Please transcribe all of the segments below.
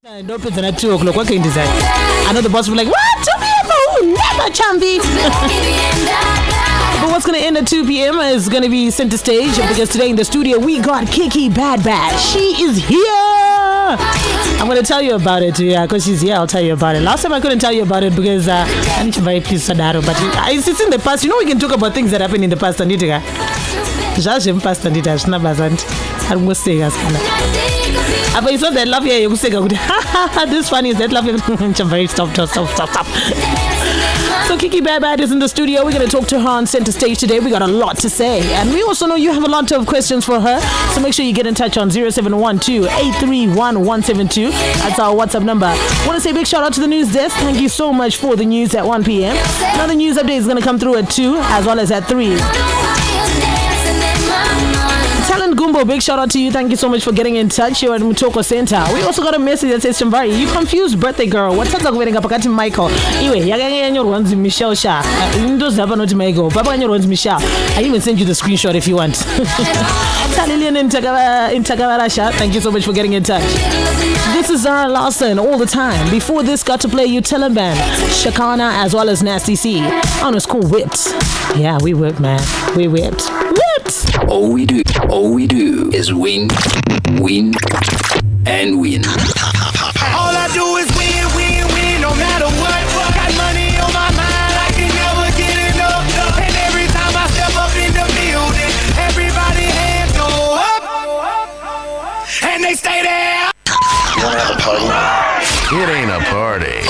Don't put at 2 o'clock. What can you decide? I know the boss will be like, what? 2 p.m. Oh, never, Chamvary. But what's going to end at 2 p.m. is going to be CentreStage, because today in the studio we got Kiki Bad. She is here. I'm going to tell you about it, because she's here. I'll tell you about it. Last time I couldn't tell you about it because I need to buy a piece of data, but it's in the past. You know, we can talk about things that happened in the past. And but it's not that love here. You say, this funny is that love here. Stop. So Kiki Bad is in the studio. We're going to talk to her on CentreStage today. We got a lot to say. And we also know you have a lot of questions for her. So make sure you get in touch on 0712-831-172. That's our WhatsApp number. I want to say a big shout out to the news desk. Thank you so much for the news at 1 p.m. Another news update is going to come through at 2 as well as at 3. Talent Gumbo, big shout out to you. Thank you so much for getting in touch here at Mutoko Center. We also got a message that says, Chamvary, you confused birthday girl. What's up with Michael? Anyway, Michelle Sha. Papa Michelle. I even send you the screenshot if you want. Thank you so much for getting in touch. This is our Lawson all the time. Before this, got to play you Taliban, Shakana, as well as Nasty C. On a school whipped. Yeah, we whipped, man. We whipped. All we do is win, and win. All I do is win, no matter what. Got money on my mind, I can never get enough. And every time I step up in the building, everybody hands go up, and they stay there. You wanna have a party? It ain't a party.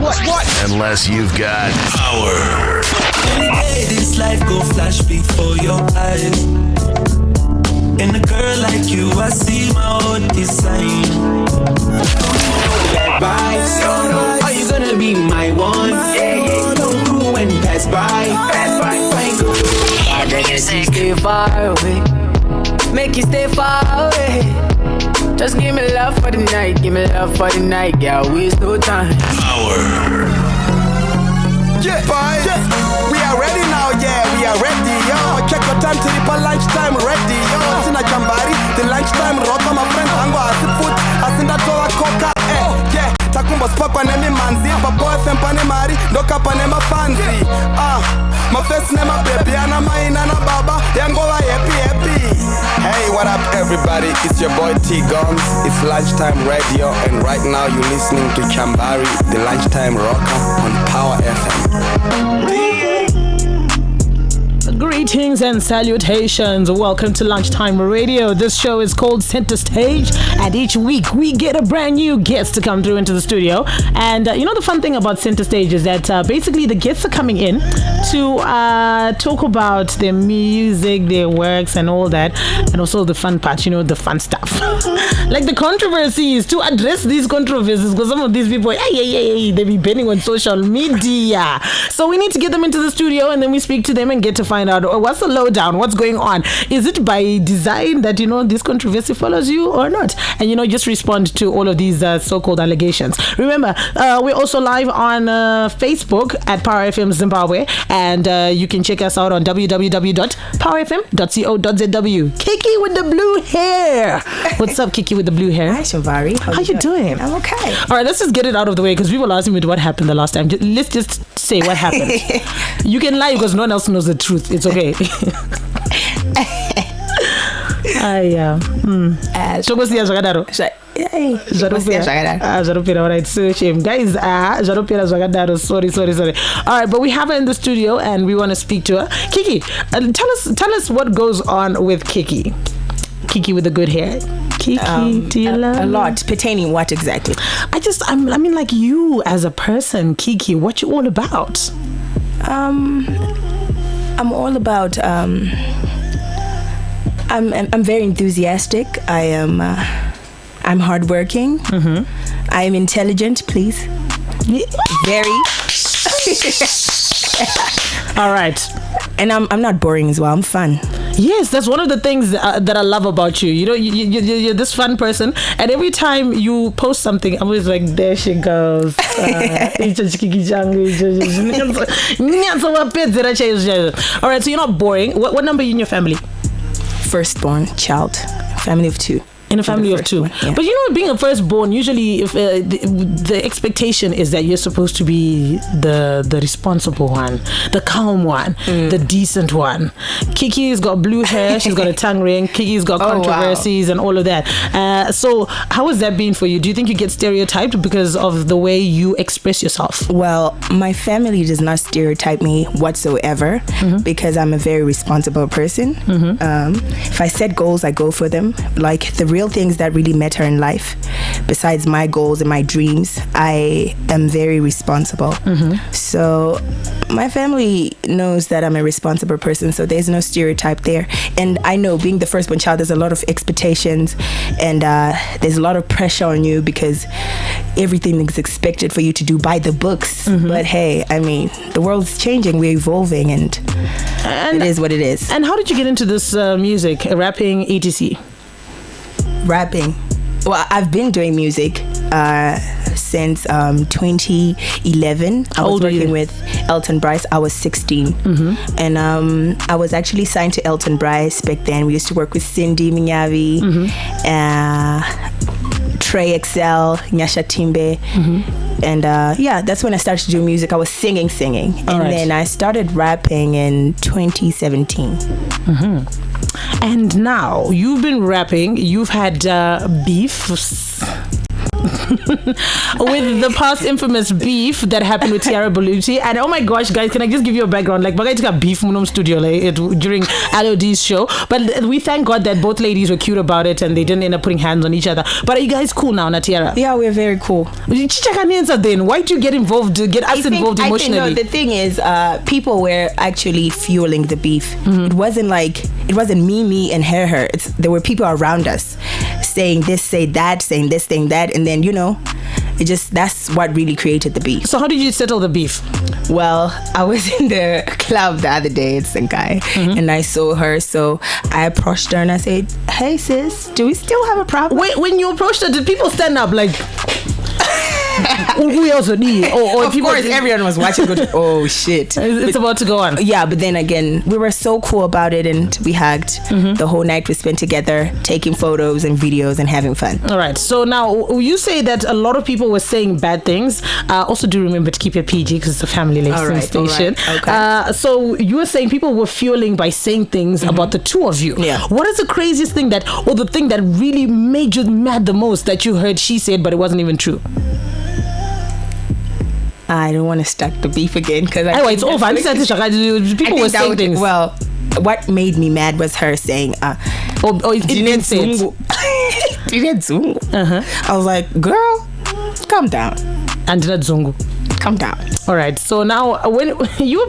What? Unless you've got power. Hey, this life go flash before your eyes. In a girl like you, I see my own design. Bad vibes, are you gonna be my one? Yeah, don't go and pass by. Make you stay far away. Make you stay far away. Just give me love for the night, yeah, waste no time. Power. Yeah, we are ready now, we are ready, yo. Check your time to the lunchtime ready, yo. It's in a Chamvary, the lunchtime rock, my friend, Ango, I see food, I see that door, coca, yeah. Takumba spakwa nemi manzi, papo sempane mari, doka panema fancy. My face nema baby, ana maina na baba, yango wa happy. Hey, what up everybody? It's your boy T Guns. It's lunchtime radio, and right now you're listening to Chamvary, the lunchtime rocker on Power FM. Greetings and salutations. Welcome to Lunchtime Radio. This show is called CentreStage, and each week we get a brand new guest to come through into the studio. And you know, the fun thing about CentreStage is that basically the guests are coming in to talk about their music, their works, and all that, and also the fun part, you know, the fun stuff. Like the controversies, to address these controversies, because some of these people, they be bending on social media. So we need to get them into the studio, and then we speak to them and get to find out what's the lowdown, what's going on. Is it by design that, you know, this controversy follows you or not? And, you know, just respond to all of these so-called allegations. Remember, we're also live on Facebook at Power FM Zimbabwe, and you can check us out on www.powerfm.co.zw. Kiki with the blue hair. What's up, Kiki with the blue hair? Hi, Chamvary. How you doing? I'm okay. All right, let's just get it out of the way, because people asked me what happened the last time. Let's just say what happened. You can lie because no one else knows the truth. It's okay. Alright, so shame guys. Sorry. Alright, but we have her in the studio and we want to speak to her. Kiki, tell us what goes on with Kiki with the good hair. Kiki, do you love a lot pertaining what exactly? I mean, like, you as a person, Kiki, what you all about? I'm all about I'm very enthusiastic. I'm hardworking. Mm-hmm. I am intelligent, please. Very. All right. And I'm not boring as well. I'm fun. Yes, that's one of the things that I love about you. You know, you're this fun person, and every time you post something, I'm always like, there she goes. All right, so you're not boring. What number are you in your family? Firstborn child, family of 2. In a family of two. Yeah. But being a firstborn, usually if the expectation is that you're supposed to be the responsible one, the calm one, the decent one. Kiki's got blue hair, she's got a tongue ring, Kiki's got controversies and all of that. So how has that been for you? Do you think you get stereotyped because of the way you express yourself? Well, my family does not stereotype me whatsoever because I'm a very responsible person. If I set goals, I go for them. Like the real things that really matter in life, besides my goals and my dreams, I am very responsible. So my family knows that I'm a responsible person, so there's no stereotype there. And I know being the firstborn child, there's a lot of expectations and there's a lot of pressure on you because everything is expected for you to do by the books. But hey, I mean, the world's changing, we're evolving, and it is what it is. And how did you get into this music, rapping, etc.? Rapping. Well, I've been doing music since 2011. I was working with Elton Bryce. I was 16. And I was actually signed to Elton Bryce back then. We used to work with Cindy Minyavi, Trey Excel, Nyasha Timbe. And that's when I started to do music. I was singing. And then I started rapping in 2017. And now you've been rapping, you've had beef with the past infamous beef that happened with Tiara Baluti. And oh my gosh, guys, can I just give you a background? Like, Bagay got beef in studio during LOD's show. But we thank God that both ladies were cute about it and they didn't end up putting hands on each other. But are you guys cool now, Tiara? Yeah, we're very cool. Then why did you get involved, involved emotionally? I think, the thing is, people were actually fueling the beef. It wasn't me and her. There were people around us saying this, say that, saying this, saying that, and then that's what really created the beef. So how did you settle the beef? Well, I was in the club the other day at Senkai and I saw her, so I approached her and I said, "Hey sis, do we still have a problem?" Wait, when you approached her, did people stand up like? We also need. Of course, everyone was watching. Oh shit! It's about to go on. Yeah, but then again, we were so cool about it, and we hugged. The whole night we spent together, taking photos and videos and having fun. All right. So now you say that a lot of people were saying bad things. Also, do remember to keep your PG because it's a family listening station. All right. Okay. So you were saying people were fueling by saying things about the two of you. Yeah. What is the craziest thing or the thing that really made you mad the most that you heard she said, but it wasn't even true? I don't want to start the beef again because it's over. People were saying things. Well, what made me mad was her saying, it didn't say it. I was like, girl, calm down. And not Zungu. Calm down. All right. So now, when you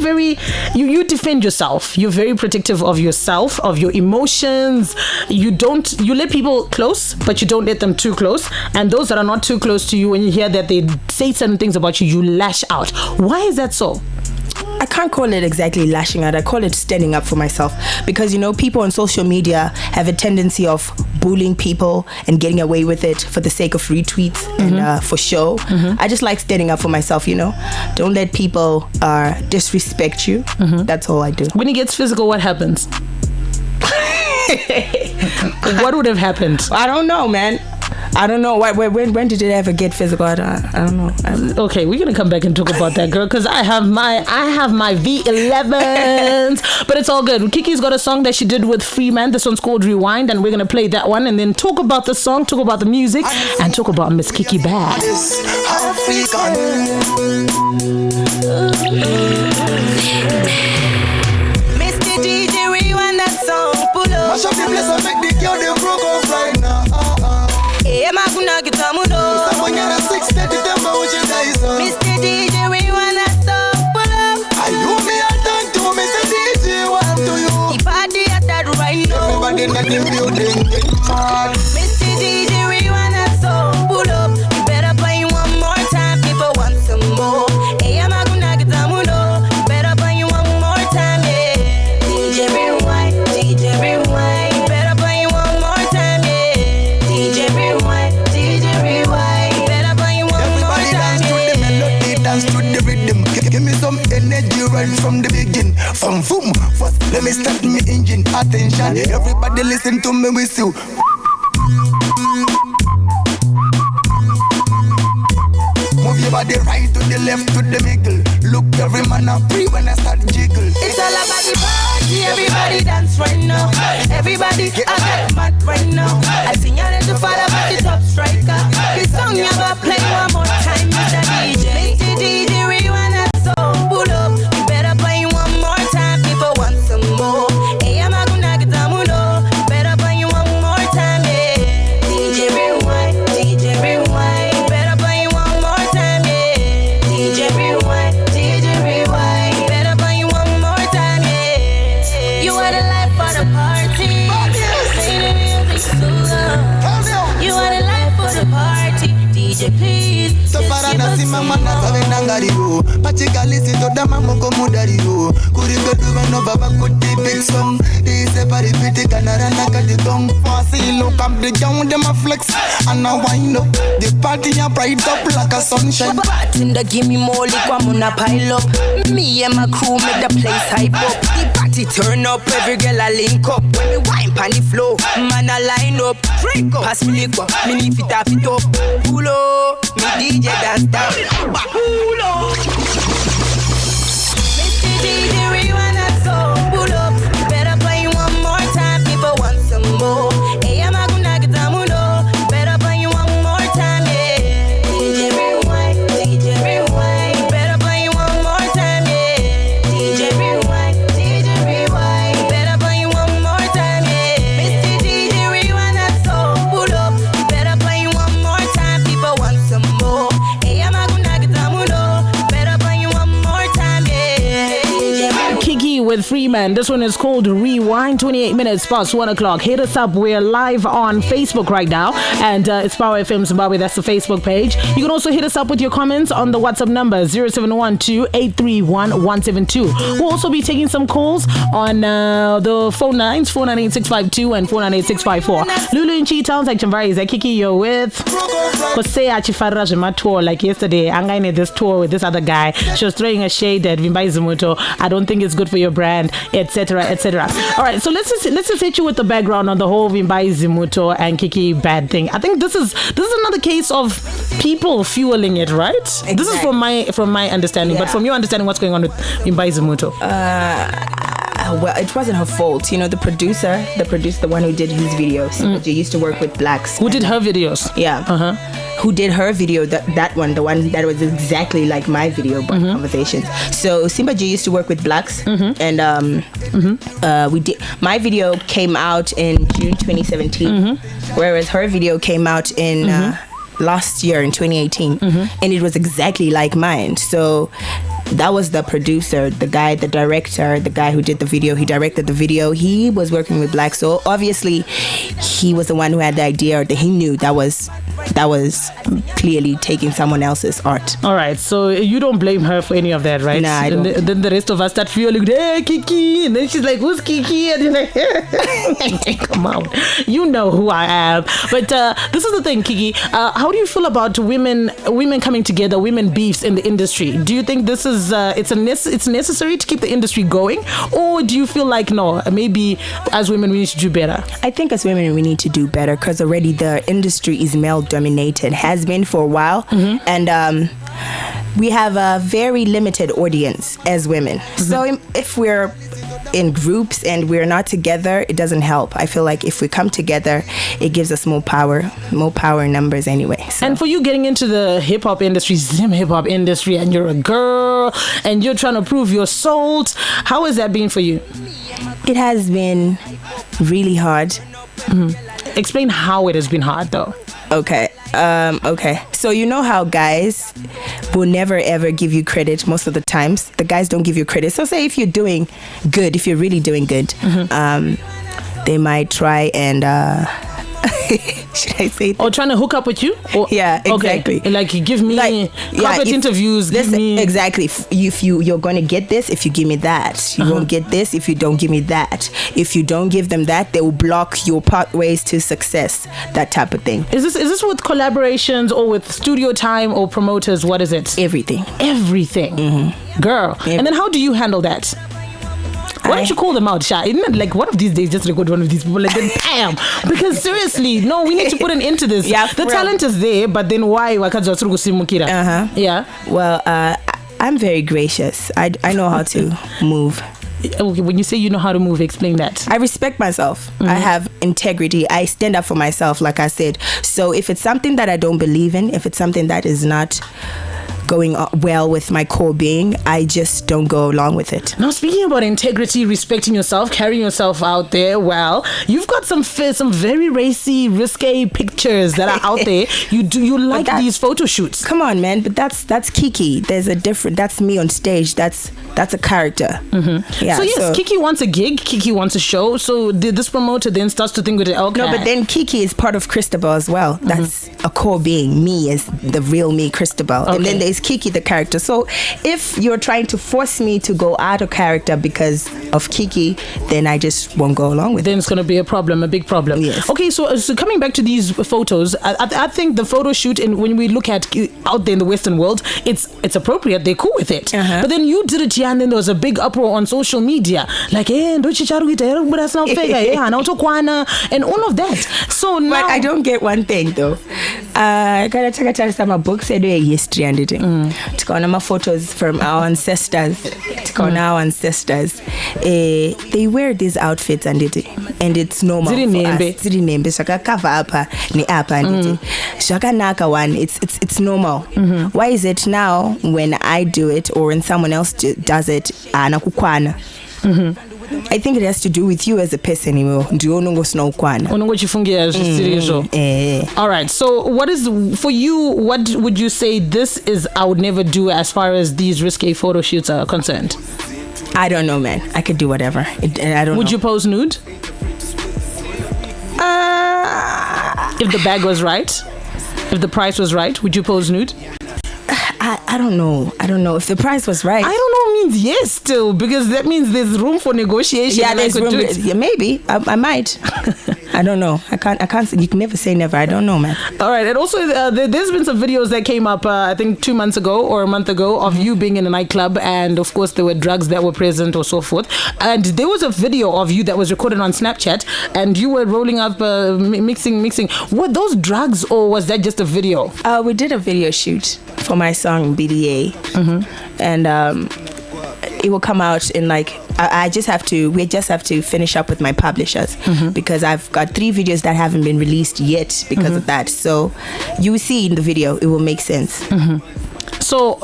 defend yourself, you're very protective of yourself, of your emotions. You let people close, but you don't let them too close. And those that are not too close to you, when you hear that they say certain things about you, you lash out. Why is that so? I can't call it exactly lashing out. I call it standing up for myself because, people on social media have a tendency of bullying people and getting away with it for the sake of retweets and for show. I just like standing up for myself, Don't let people disrespect you. That's all I do. When it gets physical, what happens? What would have happened? I don't know, man. I don't know. When did it ever get physical? I don't know. Okay, we're gonna come back and talk about that, girl, because I have my V11s, but it's all good. Kiki's got a song that she did with Freeman. This one's called Rewind, and we're gonna play that one and then talk about the song, talk about the music, and talk about Miss Kiki Bad. Mr. DJ, rewind that song. Pull up. Mash up the place and make the girl them broke off right now. Mr. DJ, rewind that song. Pull up. Are you me a done to Mr. DJ? What do you? The party at that right now. Everybody in the building get mad. Mr. DJ, rewind that song. Pull up. You better play one more time. People want some more. Hey, I'm gonna get some more. You better play one more time, yeah. DJ rewind, DJ rewind. You better play one more time, yeah. DJ rewind, DJ rewind. You better play one more time, yeah. Dance to the rhythm. Give me some energy right from the beginning. From boom, first let me start my engine. Attention, everybody listen to me with you. body right to the left to the middle. Look, every man a free when I start jiggle. It's all about the party, everybody dance right now. Everybody, I get mad right now. I sing y'all to follow back the top striker. This song you gotta play one more time, Mr. DJ. Mr. DJ, rewind that song, pull up. You better play one more time, people want some more. Hey, I'm gonna get some more. Better play one more time, yeah. DJ rewind, DJ rewind. Better play one more time, yeah. DJ rewind, DJ rewind. Better play one more time, yeah. You are the life of the party. Play the music so loud. You are the life of the party. DJ, please. So far as I mama na sabe nangario. Pachikali si to dama moko mudario. Kuri bedu no baba kuti big song. They say pari piti kanara na kadi dong. Fancy look up the young them a flex and I wind up. The party a bright up like a sunshine. Bartender give me more liquor, I'm gonna pile up. Me and my crew make the place hype up. The party turn up, every girl a link up. When we wine pan the flow, man a line up. Drink up, pass me liquor, me leave it up. Pull up, me DJ dance down. Pull up. Mr. DJ, rewind that song. Pull up, you better play one more time. People want some more. Hey, I'm gonna get some more. Better play one more time, yeah. DJ rewind, DJ rewind. Better play one more time, yeah. DJ rewind, DJ rewind. Better play one more time, yeah. Mr. DJ, rewind that song. Pull up, you better play one more time. People want some more. Hey, I'm gonna get some more. Better play one more time, yeah. Kiki with Freeman. This one is called Rewind. 28 minutes past 1 o'clock. Hit us up. We're live on Facebook right now, and it's Power FM Zimbabwe. That's the Facebook page. You can also hit us up with your comments on the WhatsApp number 0712-831-172. We'll also be taking some calls on the phone lines 498652 and 498654. Lulu in Cheetowns like Chamvary is Kiki. You're with Jose Achifaraj tour like yesterday. I did this tour with this other guy. She was throwing a shade at Vimbai Zimuto. I don't think it's good for your brand, etc., etc. All right, so let's just hit you with the background on the whole Vimbai Zimuto and Kiki bad thing. I think this is another case of people fueling it, right? Exactly. This is from my understanding, but from your understanding, what's going on with Vimbai Zimuto? Well, it wasn't her fault. You know, the producer, the one who did his videos, she used to work with blacks. Who did her videos? Yeah. Who did her video, that one, the one that was exactly like my video, but conversations. So Simba G used to work with blacks, and we did. My video came out in June 2017, whereas her video came out in last year in 2018, and it was exactly like mine. So that was the producer, the guy, the director, the guy who did the video. He directed the video. He was working with blacks, so obviously he was the one who had the idea, or he knew that was clearly taking someone else's art. All right, so you don't blame her for any of that, right? Nah, I don't. Then the rest of us start feeling, hey, Kiki, and then she's like, who's Kiki? And you're like, come on, you know who I am. But this is the thing, Kiki. How do you feel about women coming together, women beefs in the industry? Do you think this is it's necessary to keep the industry going, or do you feel like no, maybe as women we need to do better? I think as women we need to do better because already the industry is male dominated, has been for a while, and we have a very limited audience as women. So if we're in groups and we're not together, it doesn't help. I feel like if we come together, it gives us more power in numbers anyway. So. And for you getting into the hip-hop industry, Zim hip-hop industry, and you're a girl and you're trying to prove your salt, how has that been for you? It has been really hard. Explain how it has been hard though. Okay. So you know how guys will never ever give you credit most of the times. The guys don't give you credit. So say if you're doing good, if you're really doing good, they might try and should I say that? Or trying to hook up with you? Or, yeah, exactly. Okay. Like you give me corporate interviews. Exactly. If you're going to get this, if you give me that. You won't get this if you don't give me that. If you don't give them that, they will block your pathways to success. That type of thing. Is this with collaborations or with studio time or promoters? What is it? Everything. Girl. Everything. And then how do you handle that? Why don't you call them out, Sha? Isn't it like one of these days just record one of these people and then bam? Because seriously, no, we need to put an end to this. Yeah, the talent is there, but then why? Yeah. Well, I'm very gracious. I know how to move. Okay, when you say you know how to move, explain that. I respect myself. I have integrity. I stand up for myself, like I said. So if it's something that I don't believe in, if it's something that is not going well with my core being, I just don't go along with it. Now, speaking about integrity, respecting yourself, carrying yourself out there, well, you've got some very racy, risque pictures that are out there. You like these photo shoots. Come on, man, but that's Kiki. There's a different. That's me on stage. That's a character. Yeah. So yes, Kiki wants a gig. Kiki wants a show. So this promoter then starts to think with it. Okay. No, but then Kiki is part of Cristobal as well. That's a core being. Me is the real me, Cristobal, and then there's Kiki, the character. So if you're trying to force me to go out of character because of Kiki, then I just won't go along with it. Then it's going to be a problem, a big problem. Yes. Okay, so coming back to these photos, I think the photo shoot, and when we look at out there in the Western world, it's appropriate. They're cool with it. But then you did it here, and then there was a big uproar on social media, like, and all of that. So now, but I don't get one thing though. I gotta take my books and do a history and it. Tukaona my photos from our ancestors. They wear these outfits and it's normal for us. Shaka cover apa ni apa and it. Shaka naka one. It's normal. Why is it now when I do it or when someone else does it anakukwana? I think it has to do with you as a person. All right, so what is for you, what would you say this is I would never do as far as these risque photo shoots are concerned? I don't know, man. I could do whatever. I don't know. Would you pose nude? If the bag was right, if the price was right, would you pose nude? I don't know. If the price was right. I don't know means yes still, because that means there's room for negotiation. Yeah, there's room. Yeah, maybe. I might. I don't know. I can't. You can never say never. I don't know, man. All right. And also, there's been some videos that came up, I think 2 months ago or a month ago, of you being in a nightclub, and of course there were drugs that were present or so forth. And there was a video of you that was recorded on Snapchat, and you were rolling up, mixing. Were those drugs, or was that just a video? We did a video shoot for my song BDA, and it will come out in like we just have to finish up with my publishers because I've got 3 videos that haven't been released yet because of that. So you see in the video, it will make sense. So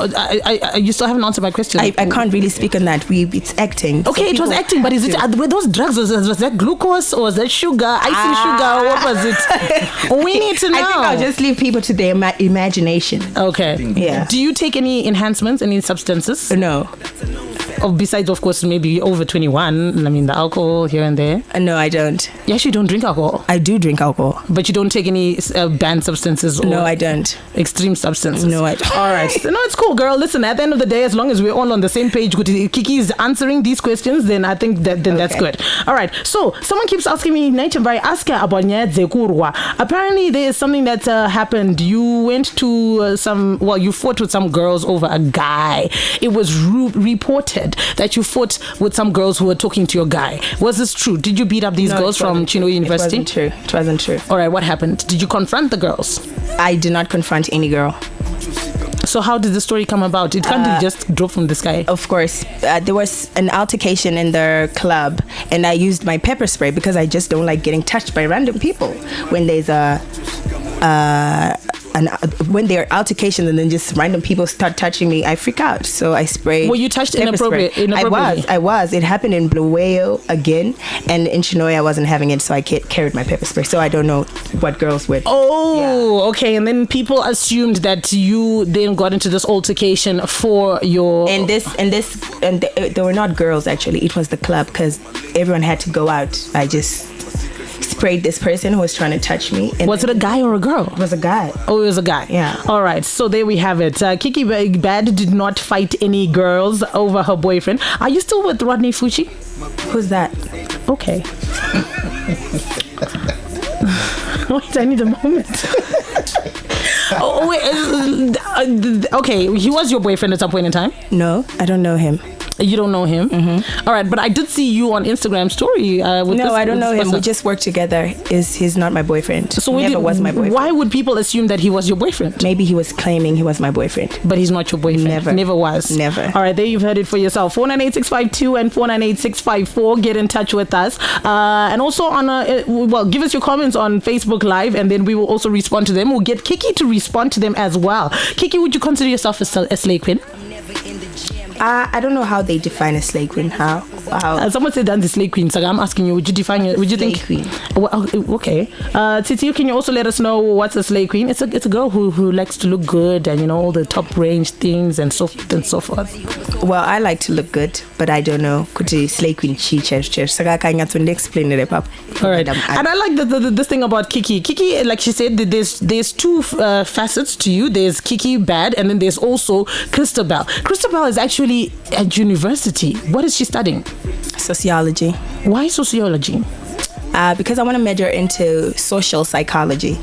you still haven't answered my question. I can't really speak on that. It's acting. Okay, so it was acting, but were those drugs? Was that glucose or was that sugar, icing sugar? What was it? We need to know. I think I'll just leave people to their imagination. Okay. Yeah. Do you take any enhancements, any substances? No. Besides, of course, maybe over 21. I mean, the alcohol here and there. No, I don't. Yes, you don't drink alcohol. I do drink alcohol, but you don't take any banned substances. Or no, I don't. Extreme substances. No, I don't. All right. No, it's cool, girl. Listen, at the end of the day, as long as we're all on the same page, Kiki is answering these questions, then I think that's good. All right. So someone keeps asking me, Chamvary, ask her about Zekurwa. Apparently, there is something that happened. You went to you fought with some girls over a guy. It was reported that you fought with some girls who were talking to your guy. Was this true? Did you beat up these girls from Chino University? It wasn't true. All right, what happened? Did you confront the girls? I did not confront any girl. So how did the story come about? It can't just drop from the sky. Of course. There was an altercation in the club, and I used my pepper spray because I just don't like getting touched by random people. When there's when there are altercations and then just random people start touching me, I freak out. So I spray. Were you touched inappropriately? I was. It happened in Bulawayo again, and in Chinoy I wasn't having it, so I carried my pepper spray. So I don't know what girls would. Okay. And then people assumed that you then got into this altercation for your. And they were not girls actually. It was the club because everyone had to go out. I just sprayed this person who was trying to touch me. Was it a guy or a girl? It was a guy. Oh, it was a guy. Yeah. All right. So there we have it. Kiki Bad did not fight any girls over her boyfriend. Are you still with Rodney Fucci? Who's that? Okay. Wait, I need a moment. Okay, he was your boyfriend at some point in time? No, I don't know him. You don't know him? All right, but I did see you on Instagram story. No, I don't know him. We just work together. He's not my boyfriend. So never was my boyfriend. Why would people assume that he was your boyfriend? Maybe he was claiming he was my boyfriend. But he's not your boyfriend. Never was. Never. All right, there you've heard it for yourself. 498-652 and 498-654. Get in touch with us. And also give us your comments on Facebook Live, and then we will also respond to them. We'll get Kiki to respond to them as well. Kiki, would you consider yourself a slay queen? I don't know how they define a slay queen. How? Someone said that's the slay queen. So I'm asking you, would you define it? Would you think? Queen. Well, okay. Titi, can you also let us know what's a slay queen? It's a girl who likes to look good and all the top range things and so forth. Well, I like to look good, but I don't know. Could slay queen So I can't explain it. All right. And I like this thing about Kiki. Kiki, like she said, there's two facets to you. There's Kiki bad, and then there's also Christabel. Christabel is actually at university. What is she studying? Sociology. Why sociology? Because I want to major into social psychology.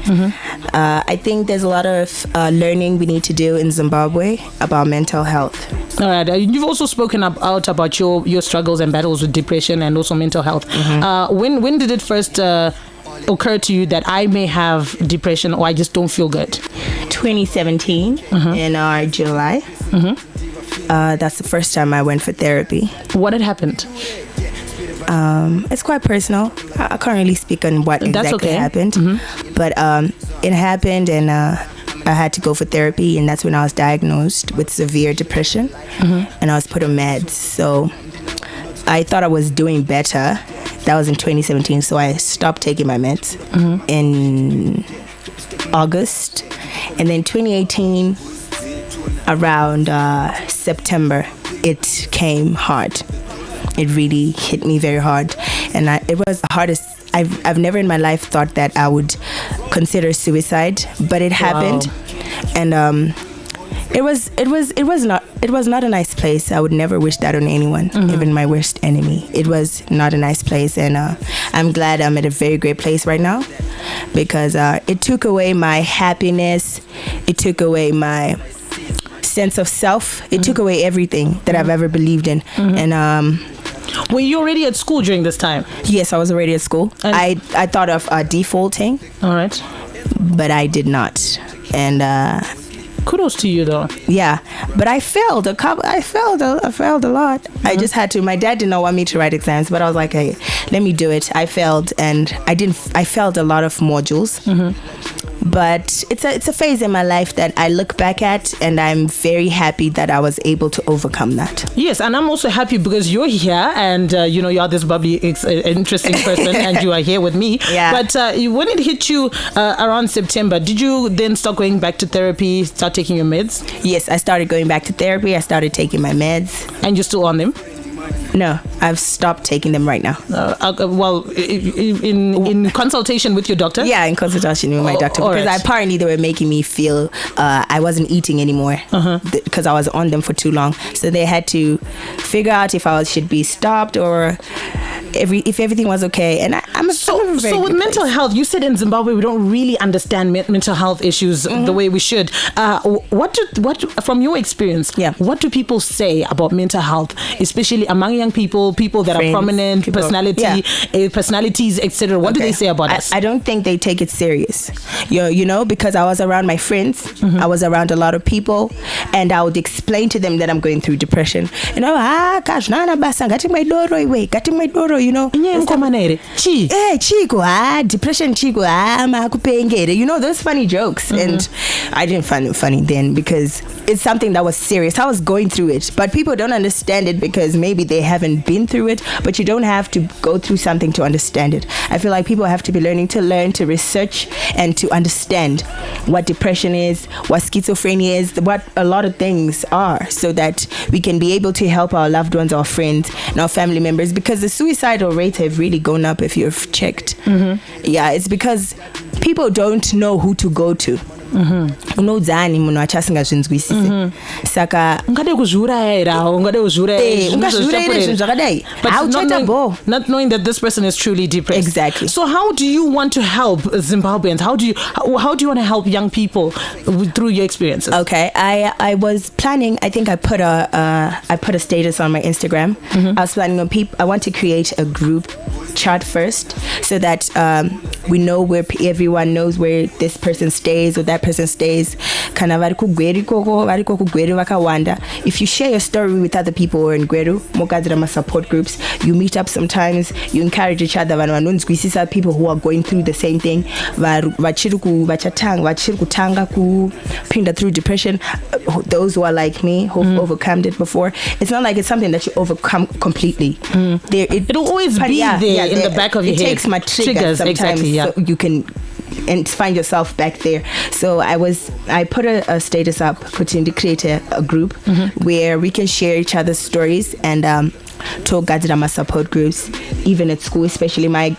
I think there's a lot of learning we need to do in Zimbabwe about mental health. All right. You've also spoken about your struggles and battles with depression and also mental health. When did it first occur to you that I may have depression or I just don't feel good? 2017 in July. That's the first time I went for therapy. What had happened? It's quite personal. I can't really speak on what exactly happened. But it happened, and I had to go for therapy, and that's when I was diagnosed with severe depression, and I was put on meds. So I thought I was doing better. That was in 2017, so I stopped taking my meds in August. And then 2018, around September, it came hard. It really hit me very hard, and it was the hardest. I've never in my life thought that I would consider suicide, but it happened, and it was not a nice place. I would never wish that on anyone, even my worst enemy. It was not a nice place, and I'm glad I'm at a very great place right now, because it took away my happiness. It took away my sense of self. It took away everything that I've ever believed in, and were you already at school during this time? Yes, I was already at school. I thought of defaulting. All right. But I did not. And kudos to you, though. Yeah, but I failed a lot. I just had to. My dad did not want me to write exams, but I was like, hey, let me do it. I failed, and I failed a lot of modules. But it's a phase in my life that I look back at, and I'm very happy that I was able to overcome that. Yes, and I'm also happy because you're here, and you're this bubbly, interesting person, and you are here with me. Yeah. But when it hit you around September, did you then start going back to therapy, start taking your meds? Yes, I started going back to therapy. I started taking my meds. And you're still on them? No, I've stopped taking them right now. In consultation with your doctor? Yeah, in consultation with my doctor, because apparently they were making me feel I wasn't eating anymore because I was on them for too long. So they had to figure out if I should be stopped or if everything was okay. And I'm so with mental health, you said in Zimbabwe we don't really understand mental health issues the way we should. What from your experience? Yeah. What do people say about mental health, especially among young people that are prominent, personalities, etc.? What do they say about us? I don't think they take it serious. Because I was around my friends, I was around a lot of people, and I would explain to them that I'm going through depression. Gosh, nana basa, getting my doro away, getting my doro. Chico, depression, Chico, those funny jokes. And I didn't find it funny then because it's something that was serious. I was going through it, but people don't understand it because maybe they haven't been through it, but you don't have to go through something to understand it. I feel like people have to be learn to research and to understand what depression is, what schizophrenia is, what a lot of things are, so that we can be able to help our loved ones, our friends, and our family members, because the suicidal rates have really gone up if you've checked. Yeah, it's because people don't know who to go to. unodzani munhu achasingazvinzwisisi saka ungade kuzviuraya ungade kuzviuraya zvinhu zvakadai not knowing that this person is truly depressed. Exactly. So how do you want to help Zimbabweans? How do you want to help young people through your experiences? Okay, I was planning. I think I put a status on my Instagram. I was planning on I want to create a group chat first, so that we know where everyone knows where this person stays or that person stays. If you share your story with other people or in Gweru, mokadzira support groups, you meet up sometimes, you encourage each other. People who are going through the same thing, vachiri kutanga kupinda through depression, those who are like me, who've overcome it before. It's not like it's something that you overcome completely. It'll always be there in the back of your head. It takes my triggers sometimes, exactly, so you can and find yourself back there. So I put a status up, to create a group where we can share each other's stories and talk Gadzirama support groups, even at school, especially my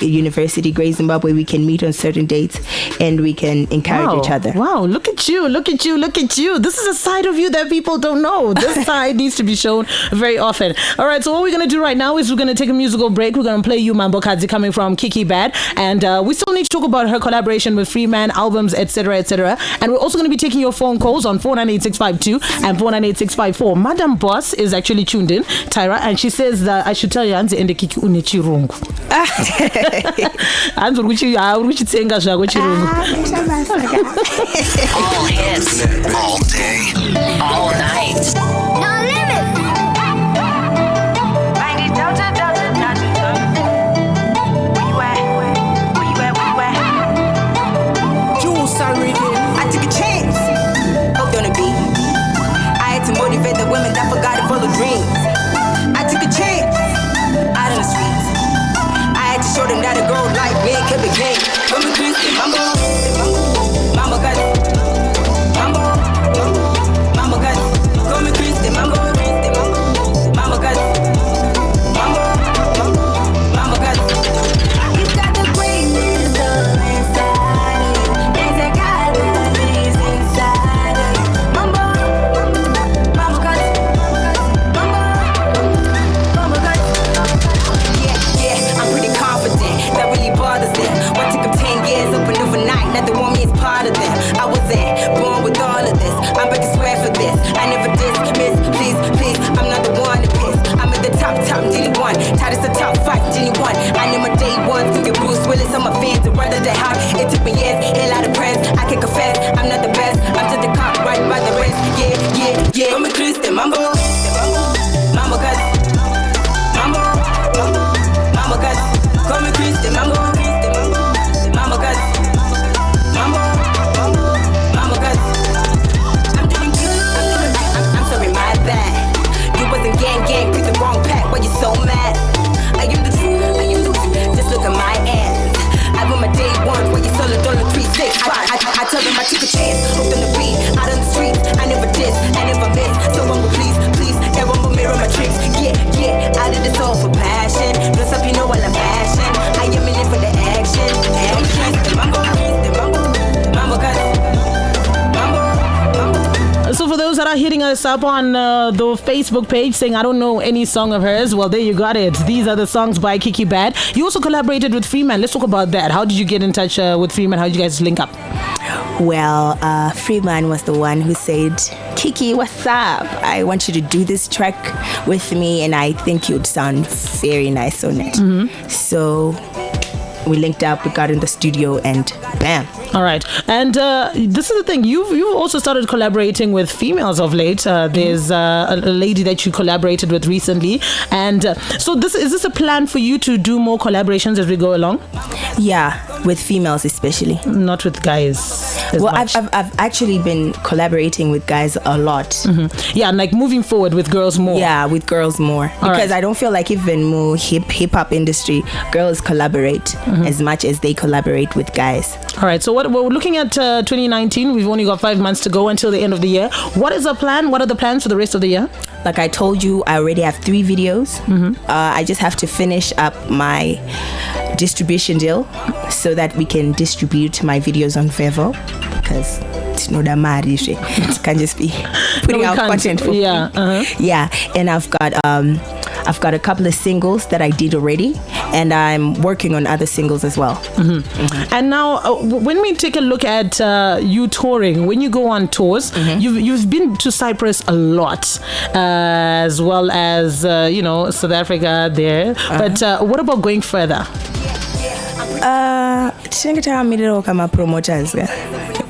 university, Great Zimbabwe. We can meet on certain dates and we can encourage each other. Wow, look at you. This is a side of you that people don't know. This side needs to be shown very often. All right, so what we're going to do right now is we're going to take a musical break. We're going to play you Mambo Kadzi coming from Kiki Bad, and we still need to talk about her collaboration with Freeman, albums, etc., etc. And we're also going to be taking your phone calls on 498652 and 498654. Madam Boss is actually tuned in, Tyra, and she says that I should tell you Anzi ende Kiki une chirungu. Anzi uruchitsenga zvako chirungu. All hits, all day, all night. No limit. I took a chance, hooked on a beat. I had to motivate the women that forgot to follow dreams. I took a chance, out in the streets. I had to show them that a girl like me can be king. Come and twist it, mambo, mambo got it. Mambo, mambo got it. Come and twist it, mambo, mambo got it. Mambo, mambo got it. You got the greatness of inside. There's a God that lives inside. Mambo, mambo got it. Mambo got it. Yeah, I'm pretty confident. That really bothers them. What took them 10 years open overnight. Now they want me as part of them. I was there, born with all of this. I'm about to swear for this. I never dismiss. Please, I'm not the one to piss. I'm at the top, Dilly one. Titus the top 5, Dilly one. I know my day ones. Think of Bruce Willis. I'm a fan to run to the house. It took me years, a lot of press. I can confess, I'm not the best. I'm just a cop right by the wrist. Yeah. Come and twist it, mambo. Mambo got it. Mambo got it. Come and twist it, mambo. Mambo got it. Mambo got it. I'm doing good. I'm sorry, my bad. You wasn't gang, picked the wrong pack. Why you so mad? I am the truth. Just look at my ass. I run my day one. Why you solo $3, 6, 5? I tell them I took a chance. Hooked on the beat, out on the streets. I never diss, I never miss. So one will please. Everyone will mirror my tricks. Yeah. I did this all for passion. Dress up, you know I love fashion. I am in it for the action. Mambo got it. So for those that are hitting us up on the Facebook page saying I don't know any song of hers, well, there you got it. These are the songs by Kiki Bad. You also collaborated with Freeman. Let's talk about that. How did you get in touch with Freeman? How did you guys link up? Well, Freeman was the one who said, Kiki, what's up? I want you to do this track with me, and I think you'd sound very nice on it. So we linked up, we got in the studio, and bam. All right. And this is the thing. You've also started collaborating with females of late. There's a lady that you collaborated with recently. And so is this a plan for you to do more collaborations as we go along? Yeah, with females especially. Not with guys. Well, I've actually been collaborating with guys a lot. Yeah, like moving forward with girls more. Yeah, with girls more. Because I don't feel like even more hip-hop industry, girls collaborate as much as they collaborate with guys. All right, so we're looking at 2019. We've only got 5 months to go until the end of the year. What is our plan? What are the plans for the rest of the year? Like I told you, I already have 3 videos. I just have to finish up my distribution deal so that we can distribute my videos on Vevo, because it's not a marriage. It can just be putting out content for free. Yeah, and I've got a couple of singles that I did already, and I'm working on other singles as well. And now, when we take a look at you touring, when you go on tours, you've been to Cyprus a lot, as well as South Africa there. But what about going further? Tinenge kama promoters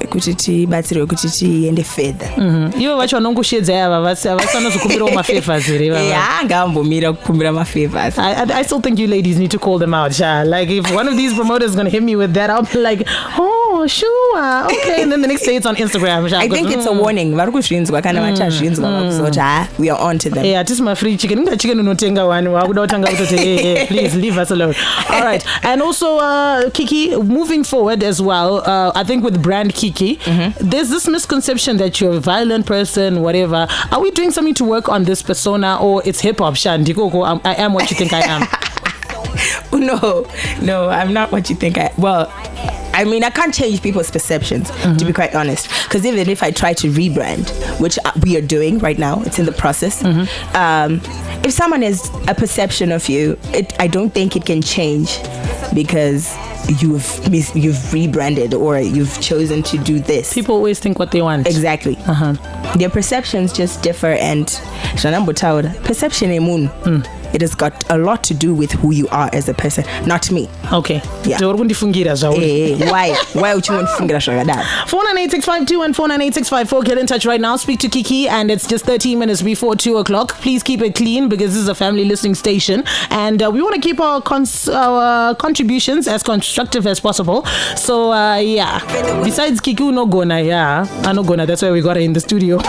kuti tibatsirwe kuti tiende further. Ivo vacho vanongoshedza ava vasanozokumbirawo mafavors here ivava. Angambomira kukumbira mafavors. I still think you ladies need to call them out. Like if one of these promoters is going to hit me with that, I'll be like, oh sure, okay, and then the next day it's on Instagram. I think it's a warning. We are on to them. Yeah, this is my free chicken. Chicken unotenga one. Please leave us alone. All right. And also Kiki, moving forward as well, I think with brand Kiki, there's this misconception that you're a violent person, whatever. Are we doing something to work on this persona, or it's hip-hop? Shandikoko, I am what you think I am. No, I'm not what you think I... Well, I mean, I can't change people's perceptions, to be quite honest. Because even if I try to rebrand, which we are doing right now, it's in the process. If someone has a perception of you, I don't think it can change because you've rebranded or you've chosen to do this. People always think what they want. Exactly. Their perceptions just differ, and perception it has got a lot to do with who you are as a person, not me. Okay. Yeah. Why? Why would you want to fungira shagada? 498-652 and 498-654. Get in touch right now. Speak to Kiki, and it's just 13 minutes before 2 o'clock. Please keep it clean because this is a family listening station, and we want to keep our contributions as constructive as possible. So yeah. Besides Kiki, no gonna, that's why we got her in the studio.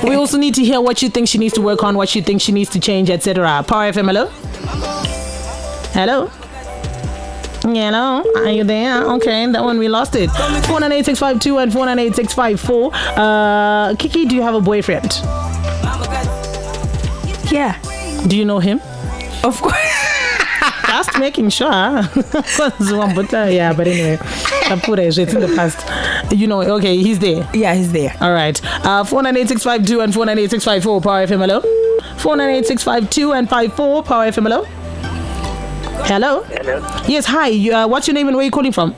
We also need to hear what you think she needs to work on, what you think she needs to change, etc. Power FM, hello? Hello? Hello? Are you there? Okay, that one we lost it. 498-652 and 498-654. Kiki, do you have a boyfriend? Yeah. Do you know him? Of course. Just making sure. Yeah, but anyway, it's in the past. Okay, he's there. Yeah, he's there. All right. 498-652 and 498-654. Power FM, hello? 498-652 and 54. Power FM, hello? Hello? Hello. Yes, hi. What's your name and where are you calling from?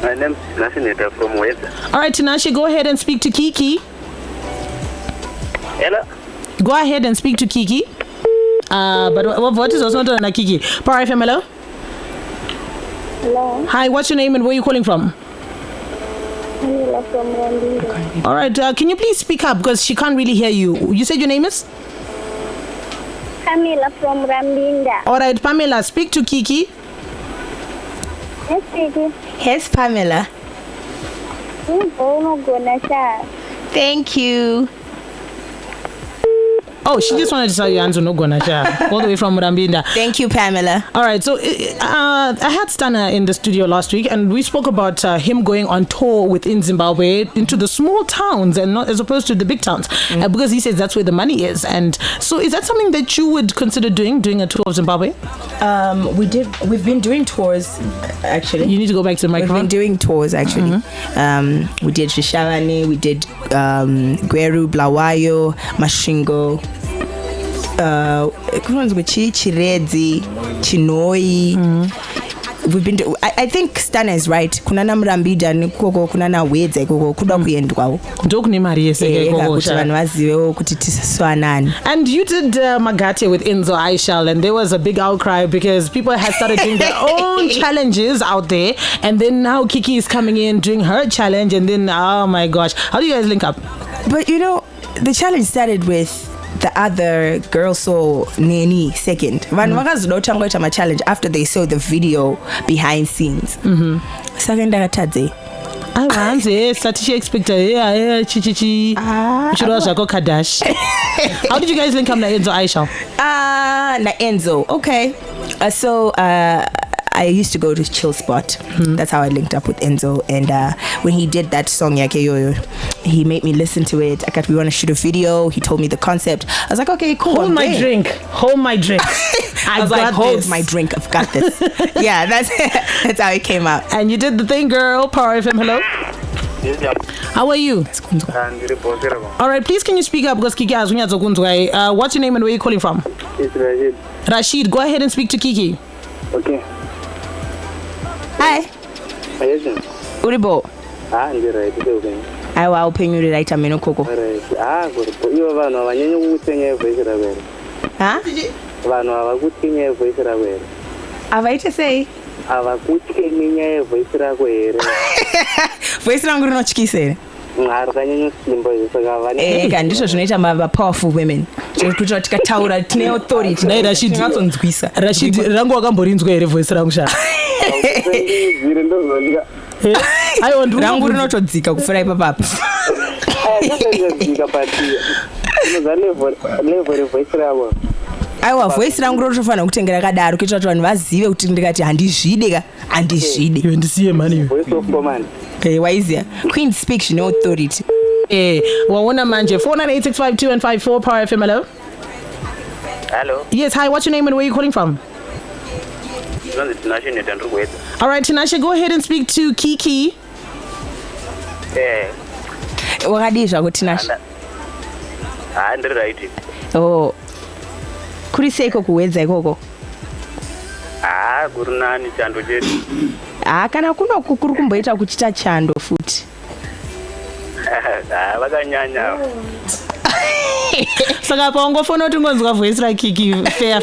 My name is Tinashe from West. All right, Tinashe, go ahead and speak to Kiki. Hello? Go ahead and speak to Kiki. But what is also not Kiki? Power FM, hello? Hello. Hi, what's your name and where are you calling from? Pamela from Rambinda. All right, can you please speak up because she can't really hear you. You said your name is? Pamela from Rambinda. All right, Pamela, speak to Kiki. Yes, Kiki. Yes, Pamela. Thank you. Oh, she just wanted to tell you Anzo no gonna all the way from Rambinda. Thank you, Pamela. All right, so I had Stana in the studio last week, and we spoke about him going on tour within Zimbabwe into the small towns and not as opposed to the big towns, because he says that's where the money is. And so, is that something that you would consider doing a tour of Zimbabwe? We've been doing tours, actually. You need to go back to the microphone. We've been doing tours, actually. We did Shishavani, we did Gweru, Blawayo, Mashingo. Chiredzi, Chinoi. We've been I think Stana is right. Kunana Mrambida nikoko kunana wedze koko kuda kuyendwa. Ndokune mari yese koko And you did Magate with Enzo Aishal, and there was a big outcry because people had started doing their own challenges out there, and then now Kiki is coming in doing her challenge, and then oh my gosh, how do you guys link up? But the challenge started with the other girl saw Neni second. My challenge after they saw the video behind scenes. Second Kadash. How did you guys link up na Enzo Aisha? Na Enzo. Okay. So I used to go to Chill Spot. That's how I linked up with Enzo. And when he did that song, Yake Yoyo, he made me listen to it. We want to shoot a video. He told me the concept. I was like, okay, cool. Hold my drink. I was like, hold my drink. I've got this. Yeah, that's how it came out. And you did the thing, girl. Power FM, hello. How are you? All right, please can you speak up because Kiki has what's your name and where are you calling from? It's Rashid. Rashid, go ahead and speak to Kiki. Okay. Hi. Yes. Uribo. Right. I will pay you the right amino coco. Good. You have no one you would sing a voice. Huh? One of a good thing a voice. Have I to say? Have a good thing a voice. Voice I'm going to say. Ndicho zvinoita powerful women tikataura tine authority Rashid rangu wakamborinzwa here voice rangu sha rangu rinotodzika kufura ipapapa aiwa voice rangu rotofanira kutengera kadaro kuitira kuti vanhu vazive kuti ndikati handizvide iwe ndisiye mani waiziya Queen speaks no authority. Waona manje 49865 and 54 Power FM. Hello. Hello. Yes, hi. What's your name and where are you calling from? All right, Tinashe, go ahead and speak to Kiki. Wakadizva kuTinashe? Ndiri right. Oh. Kuri seiko kuwedza ikoko? Kuri nani chando chedu. Kana kuno kuri kumboita kuchita chando futi. Vakanyanya. Saka pangofona kuti ngonzwa voice like Kiki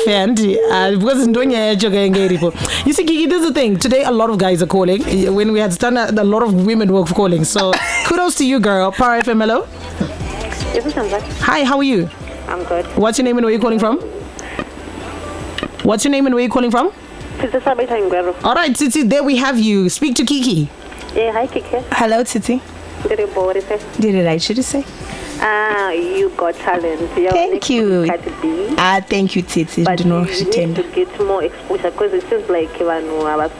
fair ndi because ndonyaya yacho kaenge iripo. You see Kiki, this is the thing. Today a lot of guys are calling. When we had started, a lot of women were calling. So kudos to you, girl. Power FM, hello. Hi, how are you? I'm good. What's your name and where are you calling from? What's your name and where are you calling from? All right, Titi, there we have you. Speak to Kiki. Yeah, hi Kiki. Hello, Titi. Did it right? Should you say? You got talent. Thank you. Thank you, Titi. But you need to get more exposure because it seems like they're like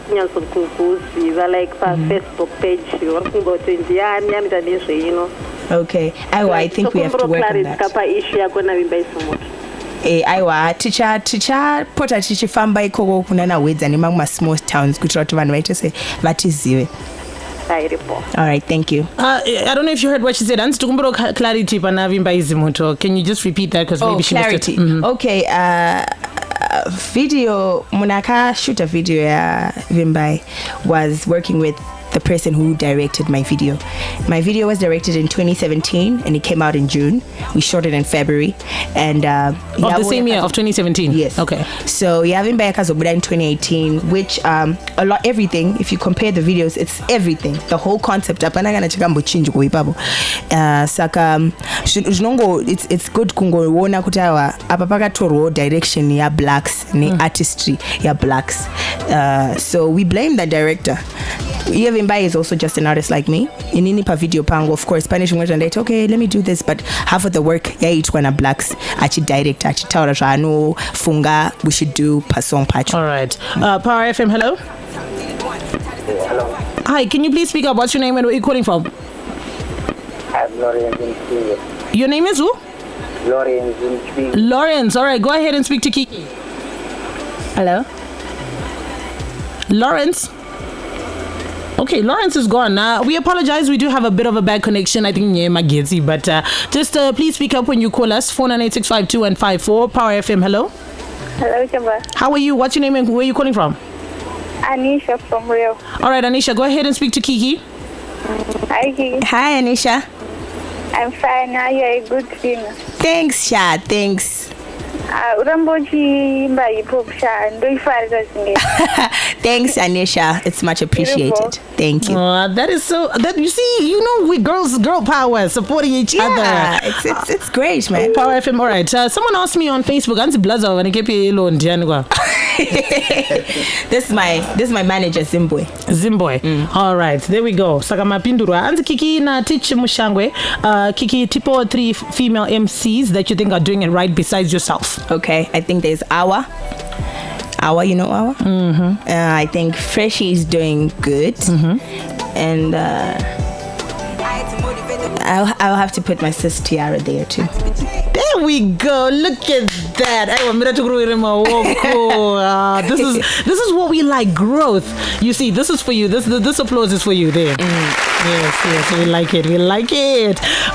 Facebook page. You're working about 20 years, you know. Okay. I think we have to work on that. Aiwa ticha pota tichifamba ikoko kunana wedza nemamwe small towns kuitira kuti vanhu vaite se vatizive. All right, thank you. I don't know if you heard what she said. Ansitukumbiro clarity panavimba izimoto. Can you just repeat that because maybe she missed it? Okay, video munaka shoot a video ya Vimbai was working with the person who directed my video. My video was directed in 2017 and it came out in June. We shot it in February and of the same year of 2017. Yes. Okay. So Yavimba Kazobuda in 2018, which everything. If you compare the videos, it's everything. The whole concept. Apana chikambo change ko ipabo. Saka it's good kungo wona kutawa apapaka toro direction ya blacks ni artistry ya blacks. So we blame the director. Yevimbai is also just an artist like me. In Inipa video pango, of course, Spanish English and okay, let me do this, but half of the work, when blacks, achi direct, achi taura no funga, we should do pasong patch. All right. Power FM, hello. Hello. Hi, can you please speak up? What's your name and where are you calling from? I'm Lawrence. Your name is who? Lawrence. Lawrence. All right, go ahead and speak to Kiki. Hello. Lawrence. Okay, Lawrence is gone. We apologize. We do have a bit of a bad connection. I think Magezi, but just please speak up when you call us. 49865 and 54 Power FM. Hello. Hello, Chamba. How are you? What's your name and where are you calling from? Anisha from Rio. All right, Anisha, go ahead and speak to Kiki. Hi, Kiki. Hi, Anisha. I'm fine. Now you're a good singer. Thanks, Sha. Thanks. Thanks, Anisha. It's much appreciated. Beautiful. Thank you. That is so. That you see, we girl power, supporting each other. It's great, man. Power FM. All right. Someone asked me on Facebook. This is my manager Zimboy. All right. There we go. Sakamapindurwa. Anzi Kiki na teach Mushangwe. Kiki, tipo 3 female MCs that you think are doing it right besides yourself. Okay, I think there's Awa Our, you know our? I think Freshie is doing good. And I'll have to put my sis Tiara there too. There we go. Look at that. This is what we like. Growth. You see, this is for you. This applause is for you. There. Yes. We like it.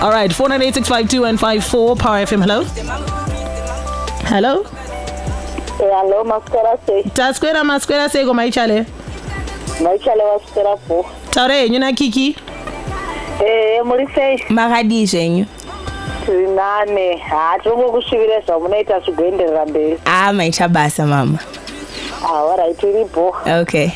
All right. 498-652-154. Power FM. Hello. Hello, Masquera say. Masquera say go my chale. Masquera po. Tare, you na Kiki. Muri say. Magadi zenyu. Nane, atongo kushivireza munoita zvikuenderera mberi. Maita basa mama. Alright, iripo. Okay.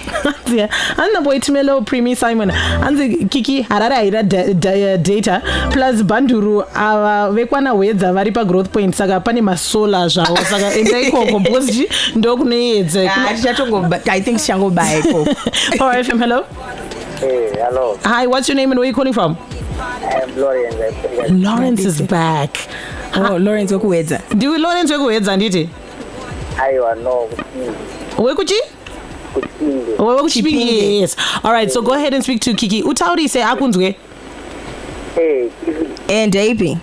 Yeah. Anna boy Timelo Primi Simon. Anzi Kiki harara ira data plus banduru vekwana wedza vari pa growth point saka pane masola zvawo saka enda ikoko bosi ndokunoedza. I think shango buy ikoko. Power FM, hello. Hey, hello. Hi, what's your name and where are you calling from? I'm Lawrence. Lawrence is back. Lawrence wekuwedza. Ndiwe Lawrence wekuwedza nditi? Aiwa no. Wekuchi? Kuchipinge. Yes. All right, so go ahead and speak to Kiki. Utauri say akunzwe. Hey, And JP.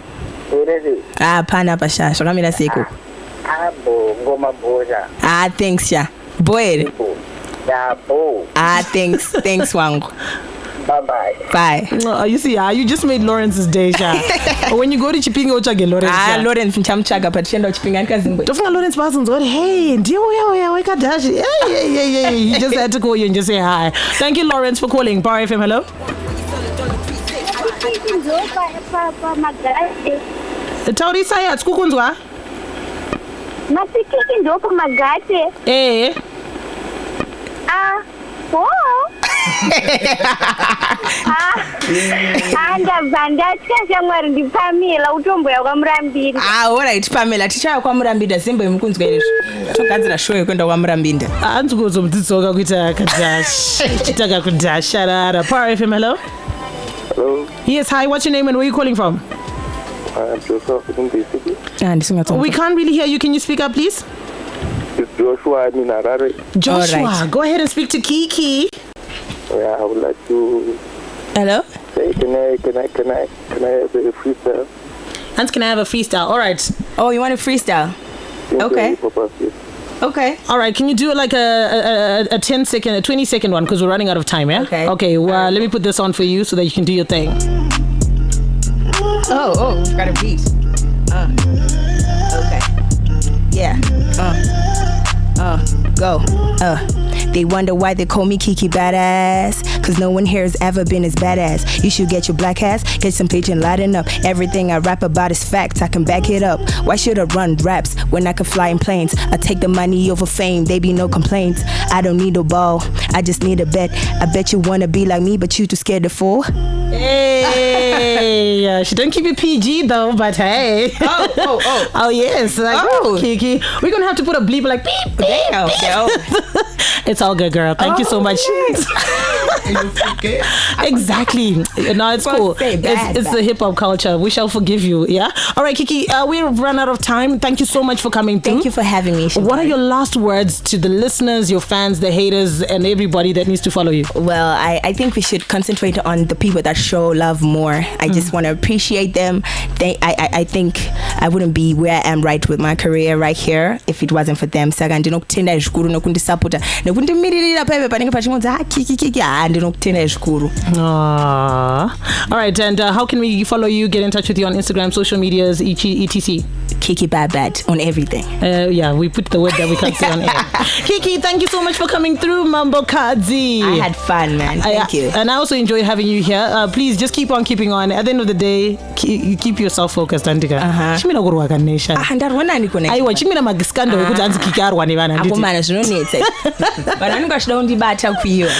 Urezi. Pana pasha. Shokamira seko. Abo ngoma boja. Thanks ya. Boy. Ya bo. Thanks wangu. Bye. You see, you just made Lawrence's day, Sha. When you go to Chipinge, uchage Lawrence. Lawrence nchamchaga but shenda Chipinge anikazimbwe. Don't Lawrence Parsons. Hey, dear, wake up, dash. Yeah. He just had to call you and just say hi. Thank you, Lawrence, for calling. Power FM, hello. Tauri Sayat, kukunzwa. Masikiki ndopo magate. Ndabvandatya ndipamela utombo yakwamurambinda. Alright Pamela tichaya kwamurambinda zimbo mukunzwa izvo. Togadzira show yekuenda kwamurambinda. Anzi kuzomudzoka kuita kadash. Chitaka kudasharara. Power FM, hello. Hello. Yes, hi, what's your name and where are you calling from? I'm Joseph from DC. We can't really hear you. Can you speak up, please? It's Joshua in Harare. Joshua, right. Go ahead and speak to Kiki. Yeah, I would like to Hello? say, can I have a freestyle? And can I have a freestyle? All right. Oh, you want a freestyle? Okay. Okay. All right. Can you do like a 10-second, a 20-second one because we're running out of time, yeah? Okay. Well, let me put this on for you so that you can do your thing. Oh, we've got a beat. Okay. Yeah. Go. They wonder why they call me Kiki Badass. Cause no one here has ever been as badass. You should get your black ass, get some page and lighten up. Everything I rap about is facts, I can back it up. Why should I run raps when I can fly in planes? I take the money over fame, they be no complaints. I don't need a ball, I just need a bet. I bet you wanna be like me, but you too scared to fall. Hey, she don't keep it PG though, but hey. Oh yes, like Kiki. We're gonna have to put a bleep like beep. Damn. It's all good, girl. Thank you so much. Exactly. No, it's cool. It's the hip hop culture. We shall forgive you. Yeah. All right, Kiki. We've run out of time. Thank you so much for coming through. Thank you for having me. What are your last words to the listeners, your fans, the haters, and everybody that needs to follow you? Well, I think we should concentrate on the people that show love more. I just want to appreciate them. I think I wouldn't be where I am right with my career right here if it wasn't for them. Saka ndinokutenda zvikuru nokundisapota nekundimirira pepe panenge pachingonzi Kiki ndinokutenda zvikuru. All right, and how can we follow you, get in touch with you on Instagram, social medias, etc? Kiki Bad on everything. Yeah, we put the word that we can't say on air. Kiki, thank you so much for coming through, Mambo Kadzi. I had fun, man. Thank you. And I also enjoyed having you here. Please just keep on keeping on. At the end of the day, you keep yourself focused, Antika. Chimina kurwa kanesha. Ndarwana ndiko ne. Aiwa chimina magiskando wekuti anzi Kiki arwa nevana nditi. Akomana zvinonetsa. Vanhu ngashida undibata kuiwa.